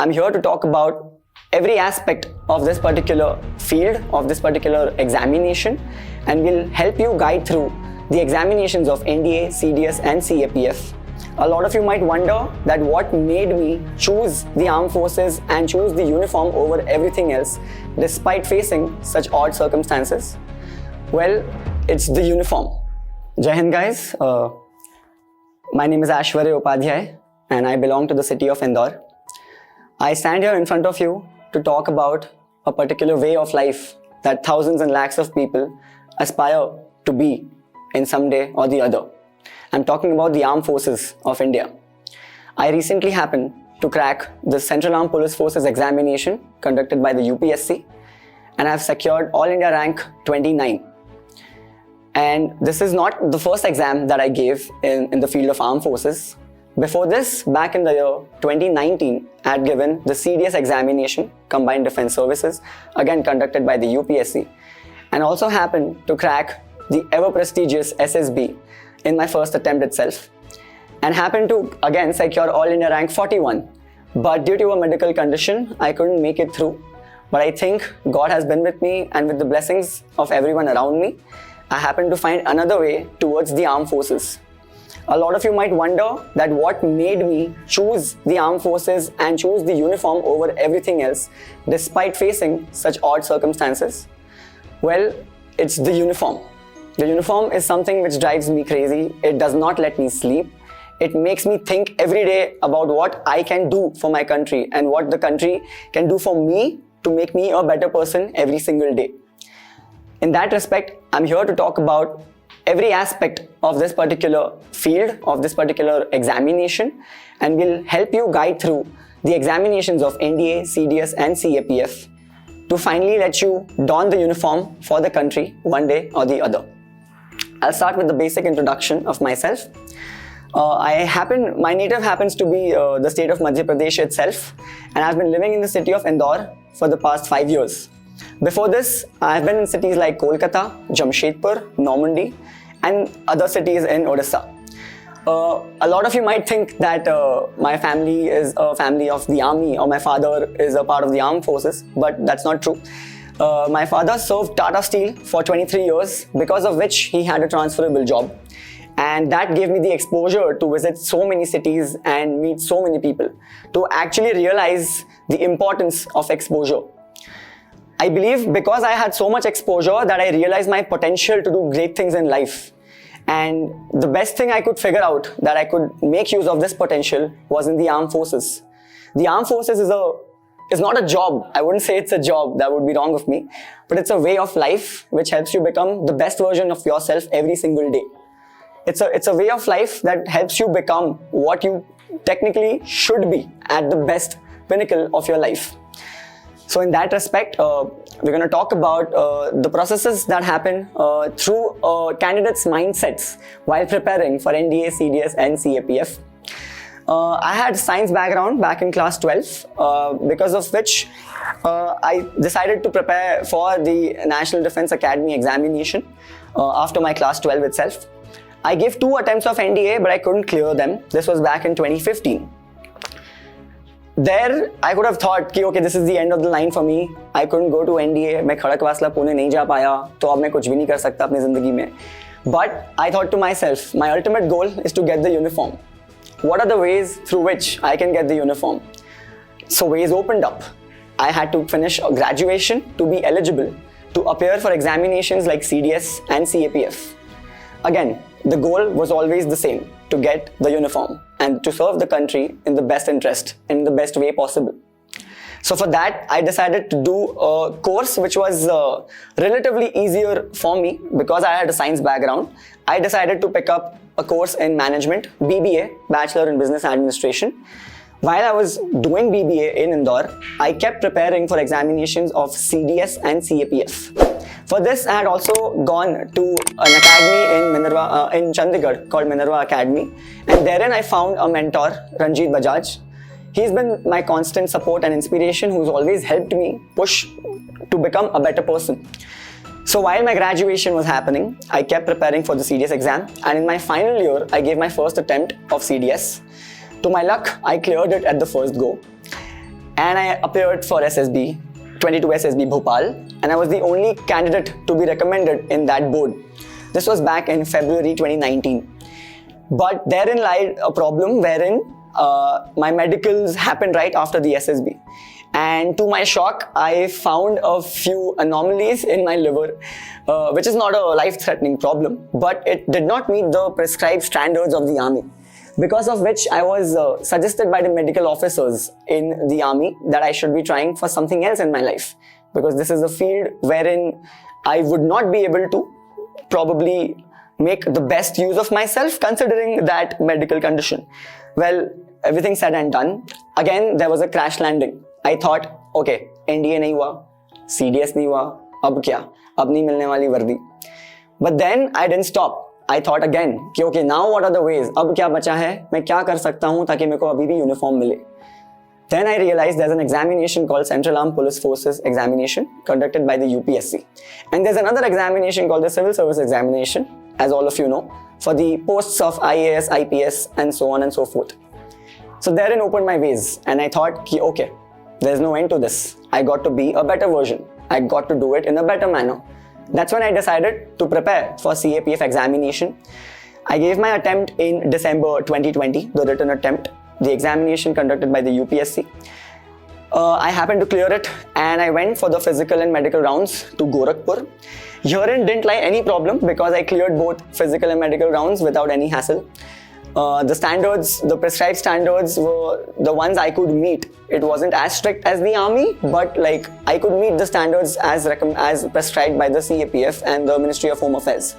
I'm here to talk about every aspect of this particular field, of this particular examination, and will help you guide through the examinations of NDA, CDS and CAPF. A lot of you might wonder that what made me choose the armed forces and choose the uniform over everything else despite facing such odd circumstances. Well, it's the uniform. Jai Hind guys, my name is AISHWARYA UPADHYAY and I belong to the city of Indore. I stand here in front of you to talk about a particular way of life that thousands and lakhs of people aspire to be in some day or the other. I'm talking about the Armed Forces of India. I recently happened to crack the Central Armed Police Forces examination conducted by the UPSC, and I've secured All India rank 29. And this is not the first exam that I gave in the field of armed forces. Before this, back in the year 2019, I had given the CDS examination, Combined Defence Services, again conducted by the UPSC, and also happened to crack the ever prestigious SSB in my first attempt itself, and happened to again secure All India rank 41. But due to a medical condition, I couldn't make it through. But I think God has been with me, and with the blessings of everyone around me, I happened to find another way towards the armed forces. A lot of you might wonder that what made me choose the armed forces and choose the uniform over everything else despite facing such odd circumstances. Well, it's the uniform. The uniform is something which drives me crazy. It does not let me sleep. It makes me think every day about what I can do for my country and what the country can do for me to make me a better person every single day. In that respect, I'm here to talk about every aspect of this particular field, of this particular examination, and will help you guide through the examinations of NDA, CDS and CAPF to finally let you don the uniform for the country one day or the other. I'll start with the basic introduction of myself. My native happens to be the state of Madhya Pradesh itself, and I've been living in the city of Indore for the past 5 years. Before this, I've been in cities like Kolkata, Jamshedpur, Normandy, and other cities in Odisha. A lot of you might think that my family is a family of the army or my father is a part of the armed forces, but that's not true. My father served Tata Steel for 23 years, because of which he had a transferable job. And that gave me the exposure to visit so many cities and meet so many people, to actually realize the importance of exposure. I believe because I had so much exposure that I realized my potential to do great things in life. And the best thing I could figure out that I could make use of this potential was in the armed forces. The armed forces is not a job. I wouldn't say it's a job, that would be wrong of me, but it's a way of life which helps you become the best version of yourself every single day. It's a way of life that helps you become what you technically should be at the best pinnacle of your life. So in that respect, we're going to talk about the processes that happen through candidates' mindsets while preparing for NDA, CDS and CAPF. I had science background back in class 12, because of which I decided to prepare for the National Defence Academy examination after my class 12 itself. I gave 2 attempts of NDA, but I couldn't clear them. This was back in 2015. There, I could have thought कि okay, this is the end of the line for me. I couldn't go to NDA. मैं खड़कवासला पुणे नहीं जा पाया, तो अब मैं कुछ भी नहीं कर सकता अपनी ज़िंदगी में. But I thought to myself, my ultimate goal is to get the uniform. What are the ways through which I can get the uniform? So ways opened up. I had to finish a graduation to be eligible to appear for examinations like CDS and CAPF. Again, the goal was always the same, to get the uniform and to serve the country in the best interest, in the best way possible. So for that, I decided to do a course which was relatively easier for me because I had a science background. I decided to pick up a course in management, BBA, Bachelor in Business Administration. While I was doing BBA in Indore, I kept preparing for examinations of CDS and CAPF. For this, I had also gone to an academy in Chandigarh called Minerva Academy, and therein I found a mentor, Ranjit Bajaj. He's been my constant support and inspiration, who's always helped me push to become a better person. So while my graduation was happening, I kept preparing for the CDS exam, and in my final year, I gave my first attempt of CDS. To my luck, I cleared it at the first go. and I appeared for SSB, 22 SSB Bhopal, and I was the only candidate to be recommended in that board. This was back in February 2019. But therein lied a problem wherein my medicals happened right after the SSB. And to my shock, I found a few anomalies in my liver, which is not a life-threatening problem, but it did not meet the prescribed standards of the army. Because of which I was suggested by the medical officers in the army that I should be trying for something else in my life. Because this is a field wherein I would not be able to probably make the best use of myself considering that medical condition. Well, everything said and done. Again, there was a crash landing. I thought, okay, NDA nahi hua, CDS nahi hua, ab kya? Ab nahi milne wali vardi. But then I didn't stop. I thought again, कि okay, now what are the ways? अब क्या बचा है? मैं क्या कर सकता हूँ ताकि मेरे को अभी भी uniform मिले? Then I realized there's an examination called Central Armed Police Forces examination conducted by the UPSC. And there's another examination called the Civil Service examination, as all of you know, for the posts of IAS, IPS, and so on and so forth. So therein opened my ways, and I thought, कि okay, there's no end to this. I got to be a better version. I got to do it in a better manner. That's when I decided to prepare for CAPF examination. I gave my attempt in December 2020, the written attempt, the examination conducted by the UPSC. I happened to clear it and I went for the physical and medical rounds to Gorakhpur. Herein didn't lie any problem because I cleared both physical and medical rounds without any hassle. The standards, the prescribed standards were the ones I could meet. It wasn't as strict as the army, but like I could meet the standards as prescribed by the CAPF and the Ministry of Home Affairs.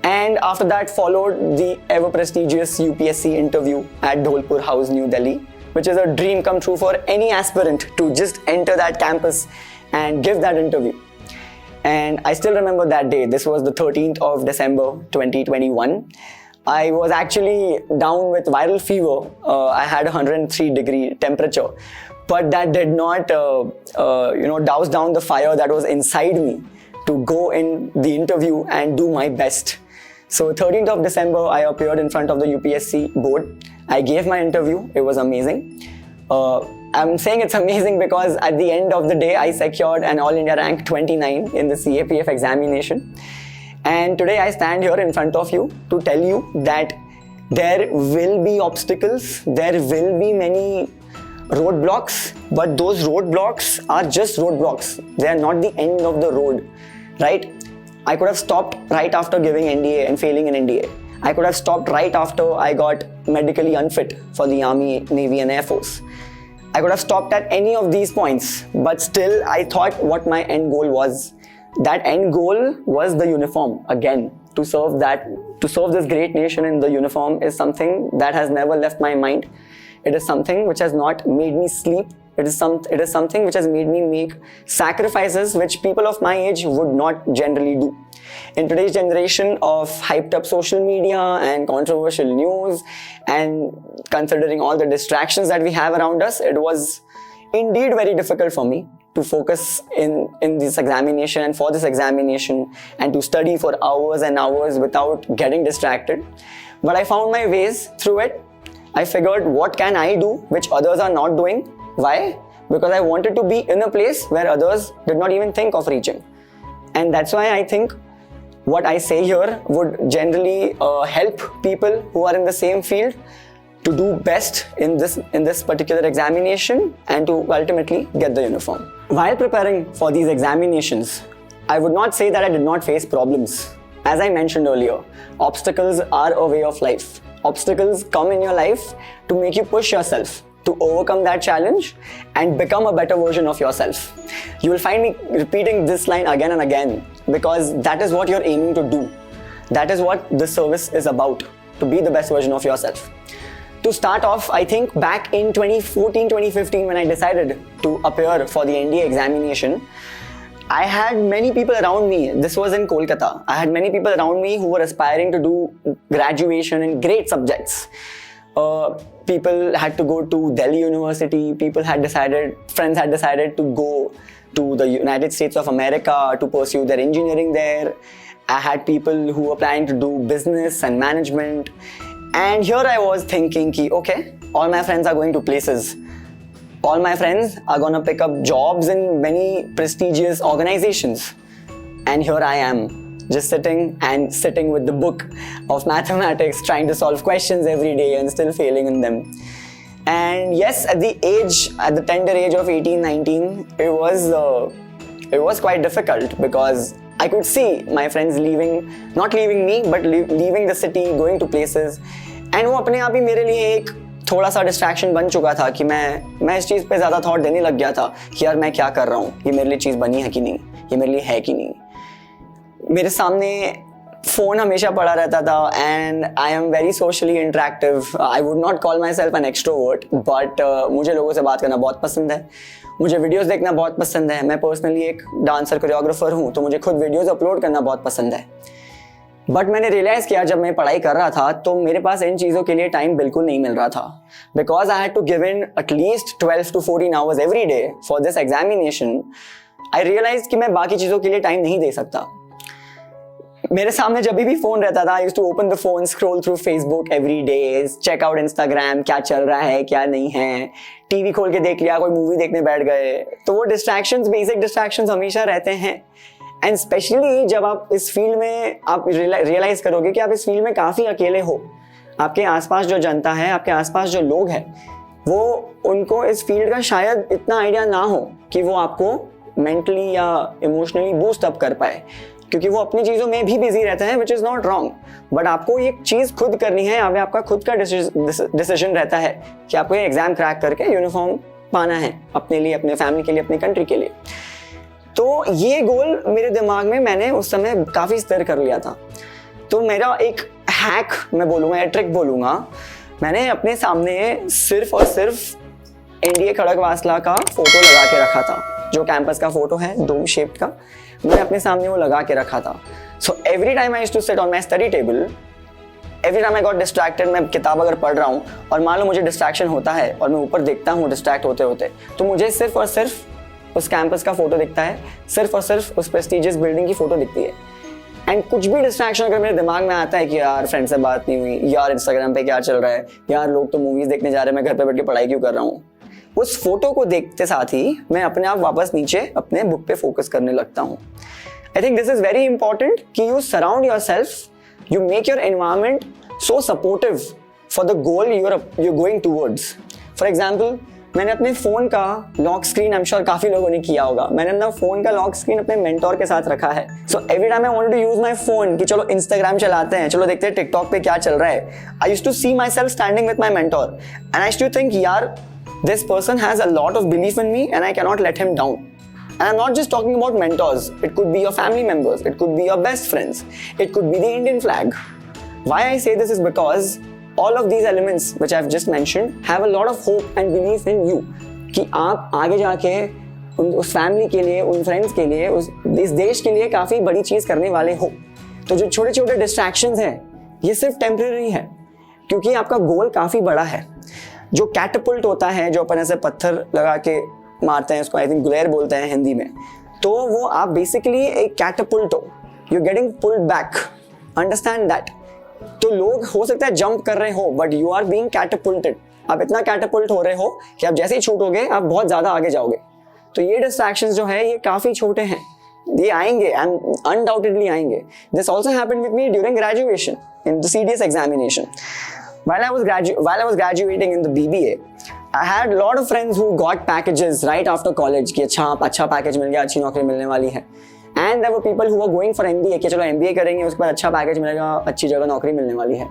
And after that followed the ever prestigious UPSC interview at Dholpur House, New Delhi, which is a dream come true for any aspirant to just enter that campus and give that interview. And I still remember that day. This was the 13th of December 2021. I was actually down with viral fever. I had 103-degree temperature, but that did not, douse down the fire that was inside me to go in the interview and do my best. So 13th of December, I appeared in front of the UPSC board. I gave my interview. It was amazing. I'm saying it's amazing because at the end of the day, I secured an All India rank 29 in the CAPF examination. And today I stand here in front of you to tell you that there will be obstacles, there will be many roadblocks, but those roadblocks are just roadblocks. They are not the end of the road, right? I could have stopped right after giving NDA and failing in NDA. I could have stopped right after I got medically unfit for the Army, Navy and Air Force. I could have stopped at any of these points, but still I thought what my end goal was. That end goal was the uniform. Again, to serve this great nation in the uniform is something that has never left my mind. It is something which has not made me sleep. It is something which has made me make sacrifices which people of my age would not generally do. In today's generation of hyped up social media and controversial news, and considering all the distractions that we have around us, it was indeed very difficult for me to focus in this examination and for this examination and to study for hours and hours without getting distracted. But I found my ways through it. I figured, what can I do which others are not doing? Why? Because I wanted to be in a place where others did not even think of reaching. And that's why I think what I say here would generally help people who are in the same field to do best in this particular examination and to ultimately get the uniform. While preparing for these examinations, I would not say that I did not face problems. As I mentioned earlier, obstacles are a way of life. Obstacles come in your life to make you push yourself, to overcome that challenge and become a better version of yourself. You will find me repeating this line again and again because that is what you're aiming to do. That is what this service is about, to be the best version of yourself. To start off, I think back in 2014-2015 when I decided to appear for the NDA examination, I had many people around me. This was in Kolkata. I had many people around me who were aspiring to do graduation in great subjects. People had to go to Delhi University. Friends had decided to go to the United States of America to pursue their engineering there. I had people who were planning to do business and management. And here I was thinking, okay, all my friends are going to places. all my friends are gonna pick up jobs in many prestigious organizations, and here I am just sitting with the book of mathematics, trying to solve questions every day and still failing in them. And yes, at the tender age of 18-19, it was quite difficult, because I could see my friends not leaving me, but leaving the city, going to places. And वो अपने आप ही मेरे लिए एक थोड़ा सा distraction बन चुका था कि मैं इस चीज़ पे ज़्यादा थॉट देने लग गया था कि यार मैं क्या कर रहा हूँ, ये मेरे लिए चीज़ बनी है कि नहीं, ये मेरे लिए है कि नहीं. मेरे सामने फ़ोन हमेशा पड़ा रहता था, and I am very socially interactive. I would not call my self an extrovert, but मुझे लोगों से बात करना बहुत पसंद है, मुझे वीडियोस देखना बहुत पसंद है. मैं पर्सनली एक डांसर कोरियोग्राफर हूँ, तो मुझे खुद वीडियोस अपलोड करना बहुत पसंद है. बट मैंने रियलाइज़ किया जब मैं पढ़ाई कर रहा था, तो मेरे पास इन चीज़ों के लिए टाइम बिल्कुल नहीं मिल रहा था, because I had to give in at least 12 to 14 hours every day for this examination. I realise कि मैं बाकी चीज़ों के लिए टाइम नहीं दे सकता. मेरे सामने जब भी फोन रहता था, I used to open the phone, scroll through Facebook every day, check out Instagram, क्या चल रहा है क्या नहीं है, टीवी खोल के देख लिया, कोई मूवी देखने बैठ गए. तो वो डिस्ट्रैक्शंस, बेसिक डिस्ट्रैक्शंस हमेशा रहते हैं. एंड स्पेशली जब आप इस फील्ड में आप रियलाइज करोगे कि आप इस फील्ड में काफ़ी अकेले हो. आपके आसपास जो जनता है, आपके आसपास जो लोग हैं, वो उनको इस फील्ड का शायद इतना आइडिया ना हो कि वो आपको मेंटली या इमोशनली बूस्ट अप कर पाए, क्योंकि वो अपनी चीज़ों में भी बिजी रहते हैं, which is not wrong. But आपको ये चीज़ खुद करनी है, आपका खुद का डिसीजन रहता है कि आपको ये एग्ज़ाम क्रैक करके यूनिफॉर्म पाना है अपने लिए, अपने फैमिली के लिए, अपनी कंट्री के लिए. तो ये गोल मेरे दिमाग में मैंने उस समय काफ़ी स्थिर कर लिया था. तो मेरा एक हैक मैं बोलूँगा या ट्रिक बोलूँगा, मैंने अपने सामने सिर्फ और सिर्फ एनडीए खड़गवासला का फोटो लगा के रखा था, जो कैंपस का फोटो है डोम शेप्ड का, मैंने अपने सामने वो लगा के रखा था. So every time I used to sit on my study table, every time I got distracted, मैं किताब अगर पढ़ रहा हूँ और मान लो मुझे डिस्ट्रैक्शन होता है और मैं ऊपर देखता हूँ डिस्ट्रैक्ट होते होते, तो मुझे सिर्फ और सिर्फ उस कैंपस का फोटो दिखता है, सिर्फ और सिर्फ उस प्रेस्टिजियस बिल्डिंग की फोटो दिखती है. एंड कुछ भी डिस्ट्रैक्शन अगर मेरे दिमाग में आता है कि यार फ्रेंड से बात नहीं हुई, यार इंस्टाग्राम पे क्या चल रहा है, यार लोग तो मूवीज देखने जा रहे हैं, मैं घर पे बैठ के पढ़ाई क्यों कर रहा हूँ, उस फोटो को देखते साथ ही मैं अपने आप वापस नीचे अपने बुक पे फोकस करने लगता हूँ. I think this is very important कि you surround yourself, you make your environment so supportive for the goal you're going towards. For example, मैंने अपने फ़ोन का lock screen, I am sure काफ़ी लोगों ने किया होगा, मैंने अपना फ़ोन का लॉक स्क्रीन अपने मेंटोर के साथ रखा है. So every time I wanted to use my phone कि चलो इंस्टाग्राम चलाते हैं, चलो देखते हैं टिकटॉक पे क्या चल रहा है, I used to see myself standing with my mentor, and I used to think यार this person has a lot of belief in me and I cannot let him down. And I'm not just talking about mentors, it could be your family members, it could be your best friends, it could be the Indian flag. Why I say this is because all of these elements which I've just mentioned have a lot of hope and belief in you कि आप आगे जाके उस family के लिए, उन friends के लिए, इस देश के लिए काफ़ी बड़ी चीज़ करने वाले हो. तो जो छोटे छोटे डिस्ट्रैक्शंस हैं ये सिर्फ टेम्परेरी है, क्योंकि आपका गोल काफ़ी बड़ा है. जो कैटपुल्ट होता है, जो अपन ऐसे पत्थर लगा के मारते हैं, उसको आई थिंक ग्लेयर बोलते हैं हिंदी में, तो वो आप बेसिकली एक कैटपुल्ट हो, you getting pulled back, understand that. तो लोग हो सकता है जंप कर रहे हो, बट यू आर बीइंग कैटपुल्टेड. आप इतना कैटपुल्ट हो रहे हो कि आप जैसे ही छूटोगे आप बहुत ज़्यादा आगे जाओगे. तो ये डिस्ट्रैक्शंस जो है ये काफ़ी छोटे हैं, ये आएंगे एंड अनडाउटेडली आएंगे. This also happened with me during graduation in the CDS examination. While I was graduating in the BBA, I had a lot of friends who got packages right after college कि अच्छा package मिल गया, अच्छी नौकरी मिलने वाली है. And there were people who were going for MBA कि चलो MBA करेंगे, उसके बाद अच्छा पैकेज मिलेगा, अच्छी जगह नौकरी मिलने वाली है.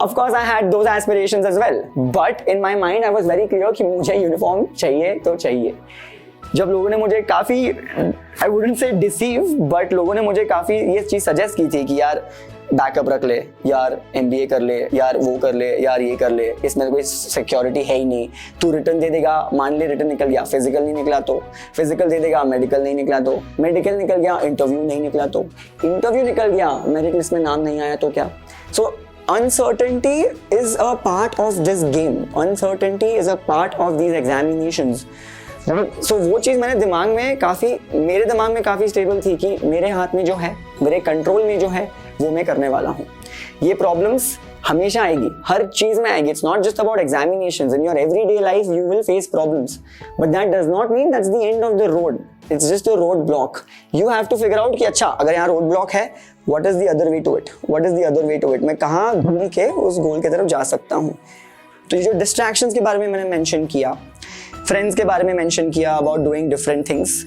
Of course I had those aspirations as well, but in my mind I was very clear कि मुझे यूनिफॉर्म चाहिए तो चाहिए. जब लोगों ने मुझे काफ़ी, I wouldn't say deceive, but लोगों ने मुझे काफ़ी ये चीज़ सजेस्ट की थी कि यार बैकअप रख ले, यार MBA कर ले, यार वो कर ले, यार ये कर ले, इसमें कोई सिक्योरिटी है ही नहीं, तू रिटर्न दे देगा, मान ले रिटर्न निकल गया, फिजिकल नहीं निकला तो फिजिकल दे देगा, मेडिकल नहीं निकला तो मेडिकल निकल गया, इंटरव्यू नहीं निकला तो इंटरव्यू निकल गया, मेरिट लिस्ट में नाम नहीं आया तो क्या. सो uncertainty is a part of this game, uncertainty is a part of these examinations. So वो चीज़ मेरे दिमाग में काफ़ी स्टेबल थी कि मेरे हाथ में जो है, मेरे कंट्रोल में जो है, वो मैं करने वाला हूँ. ये प्रॉब्लम्स हमेशा आएगी, हर चीज में आएगी. It's not just about examinations. In your everyday life you will face problems, but that does not mean that's the end of the road. It's just a roadblock. You have to figure out कि अच्छा अगर यहाँ roadblock है, what is the other way to it, what is the other way to it. मैं कहाँ घूम के उस गोल की तरफ जा सकता हूँ. तो ये जो डिस्ट्रैक्शंस के बारे में मैंने मेंशन किया, फ्रेंड्स के बारे में मेंशन किया, about doing different things.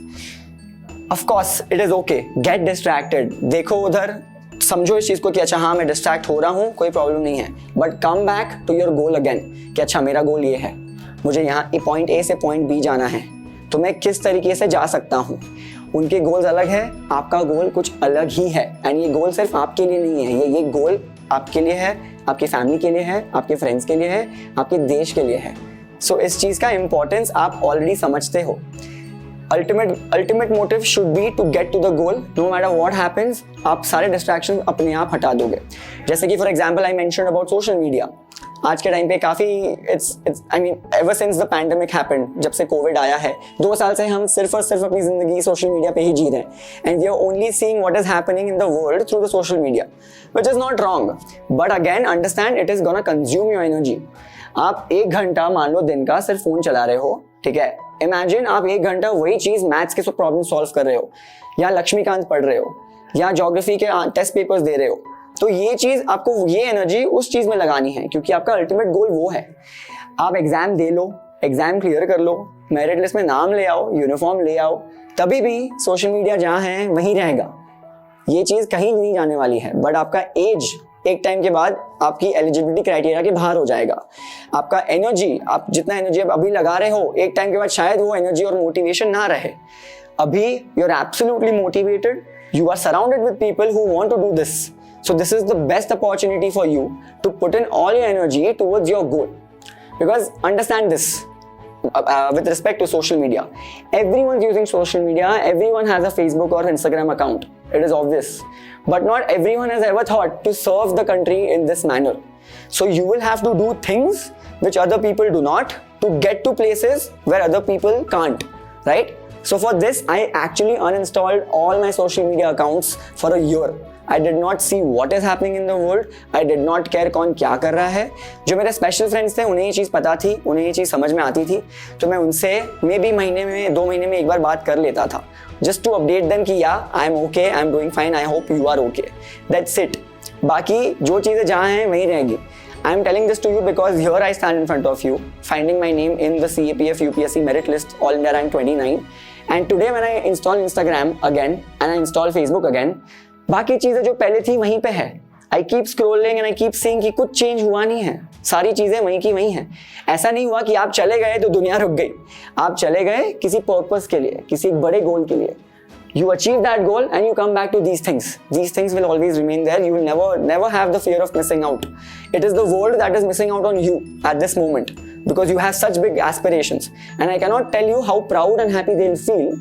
Of course it is okay, get distracted. देखो उधर, समझो इस चीज को कि अच्छा हाँ मैं डिस्ट्रैक्ट हो रहा हूँ, कोई प्रॉब्लम नहीं है, but come back to your goal again कि अच्छा मेरा गोल ये है, मुझे यहाँ पॉइंट ए से पॉइंट बी जाना है, तो मैं किस तरीके से जा सकता हूँ. उनके गोल्स अलग है, आपका गोल कुछ अलग ही है. एंड ये गोल सिर्फ आपके लिए नहीं है, ये गोल आपके लिए है, आपकी फैमिली के लिए है, आपके फ्रेंड्स के लिए है, आपके देश के लिए है. सो इस चीज़ का इंपॉर्टेंस आप ऑलरेडी समझते हो. Ultimate motive should be to get to the goal. No matter what happens, आप सारे डिस्ट्रैक्शन अपने आप हटा दोगे. जैसे कि for example I mentioned about social media. आज के टाइम पे काफ़ी ever since the pandemic happened, जब से कोविड आया है, 2 साल से हम सिर्फ और सिर्फ अपनी ज़िंदगी सोशल मीडिया पे ही जी रहे हैं. And we are only seeing what is happening in the world through the social media, which is not wrong, but again understand it is gonna consume your energy. आप 1 घंटा मान लो दिन का सिर्फ फ़ोन चला रहे हो, ठीक है. इमेजिन आप 1 घंटा वही चीज़ मैथ्स के प्रॉब्लम सॉल्व कर रहे हो, या लक्ष्मीकांत पढ़ रहे हो, या ज्योग्राफी के टेस्ट पेपर्स दे रहे हो. तो ये चीज़ आपको, ये एनर्जी उस चीज़ में लगानी है, क्योंकि आपका अल्टीमेट गोल वो है. आप एग्जाम दे लो, एग्जाम क्लियर कर लो, मेरिट लिस्ट में नाम ले आओ, यूनिफॉर्म ले आओ, तभी भी सोशल मीडिया जहाँ है वहीं रहेगा. ये चीज़ कहीं नहीं जाने वाली है. बट आपका एज एक टाइम के बाद आपकी एलिजिबिलिटी क्राइटेरिया के बाहर हो जाएगा. आपका एनर्जी, आप जितना एनर्जी आप अभी लगा रहे हो, एक टाइम के बाद शायद वो एनर्जी और मोटिवेशन ना रहे. अभी you are absolutely motivated, you are surrounded with people who want to do this. So this is the best opportunity for you to put in all your energy towards your goal. Because understand this, with respect to social media, everyone's using social media, everyone has a Facebook or Instagram account. It is obvious. But not everyone has ever thought to serve the country in this manner. So you will have to do things which other people do not to get to places where other people can't, right? So for this, I actually uninstalled all my social media accounts for a year. I did not see what is happening in the world. I did not care कौन क्या कर रहा है. जो मेरे special friends थे उन्हें ये चीज़ पता थी, उन्हें ये चीज़ समझ में आती थी, तो मैं उनसे मे बी महीने में 2 महीने में एक बार बात कर लेता था, जस्ट टू अपडेट देम कि yeah I am okay, I am doing fine, I hope you are okay. That's it. बाकी जो चीज़ें जहाँ हैं वहीं रहेंगी. I am telling this to you because here I stand in front of you, finding my name in the CAPF UPSC merit list, all India rank 29. And today when I install Instagram again and I install Facebook again, बाकी चीज़ें जो पहले थी वहीं पे है. I keep scrolling and I keep seeing कि कुछ चेंज हुआ नहीं है, सारी चीज़ें वहीं की वहीं हैं. ऐसा नहीं हुआ कि आप चले गए तो दुनिया रुक गई. आप चले गए किसी पर्पस के लिए, किसी बड़े गोल के लिए. You achieve that goal and you come back to these things. These things will always remain there. You will never have the fear of missing out. It is the world that is missing out on you at this moment because you have such big aspirations. And I cannot tell you how proud and happy they'll feel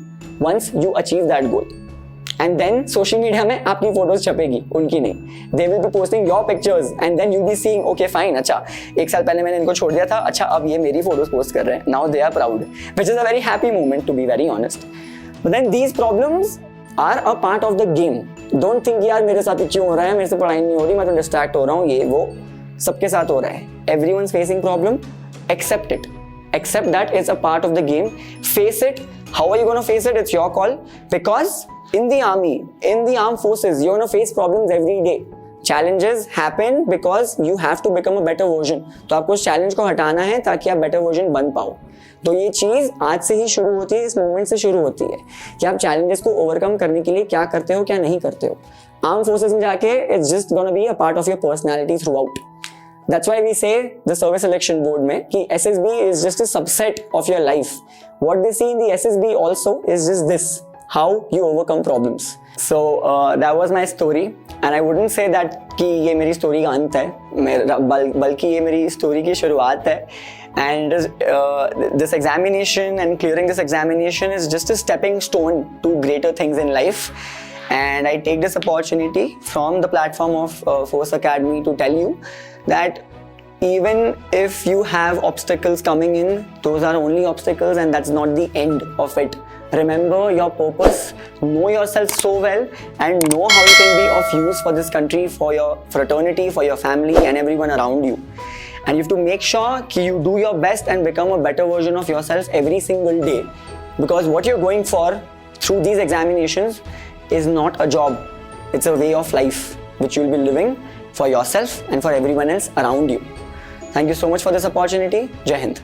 once you achieve that goal. And then social media में आपकी photos छपेगी, उनकी नहीं. They will be posting your pictures and then you'll be seeing, okay fine, अच्छा 1 साल पहले मैंने इनको छोड़ दिया था, अच्छा अब ये मेरी photos post कर रहे हैं. Now they are proud, which is a very happy moment to be very honest. But then these problems are a part of the game. Don't think यार मेरे साथ ही क्यों हो रहा है, मेरे से पढ़ाई नहीं हो रही, मैं तो distract हो रहा हूँ, ये वो सबके साथ हो रहा है. Everyone's facing problem. Accept it. Accept that it's a part of the game. Face it. How are you going to face it? It's your call. Because in the army, in the armed forces, you're going to face problems every day. Challenges happen because you have to become a better version. तो आपको उस challenge को हटाना है ताकि आप better version बन पाओ. तो ये चीज़ आज से ही शुरू होती है, इस मोमेंट से शुरू होती है कि आप चैलेंजेस को ओवरकम करने के लिए क्या करते हो, क्या नहीं करते हो. आर्म फोर्सेस में जाके it's just gonna be a part of your personality throughout. That's why we say the service selection board में कि SSB is just a subset of your life. What they see in the SSB also is just this, how you overcome problems. So that was my story and I wouldn't say that कि ये मेरी story का अंत है, बल्कि ये मेरी story की शुरुआत है. And this examination and clearing this examination is just a stepping stone to greater things in life. And I take this opportunity from the platform of Force Academy to tell you that even if you have obstacles coming in, those are only obstacles and that's not the end of it. Remember your purpose, know yourself so well, and know how you can be of use for this country, for your fraternity, for your family and everyone around you. And you have to make sure that you do your best and become a better version of yourself every single day. Because what you're going for through these examinations is not a job, it's a way of life which you'll be living for yourself and for everyone else around you. Thank you so much for this opportunity. Jai Hind.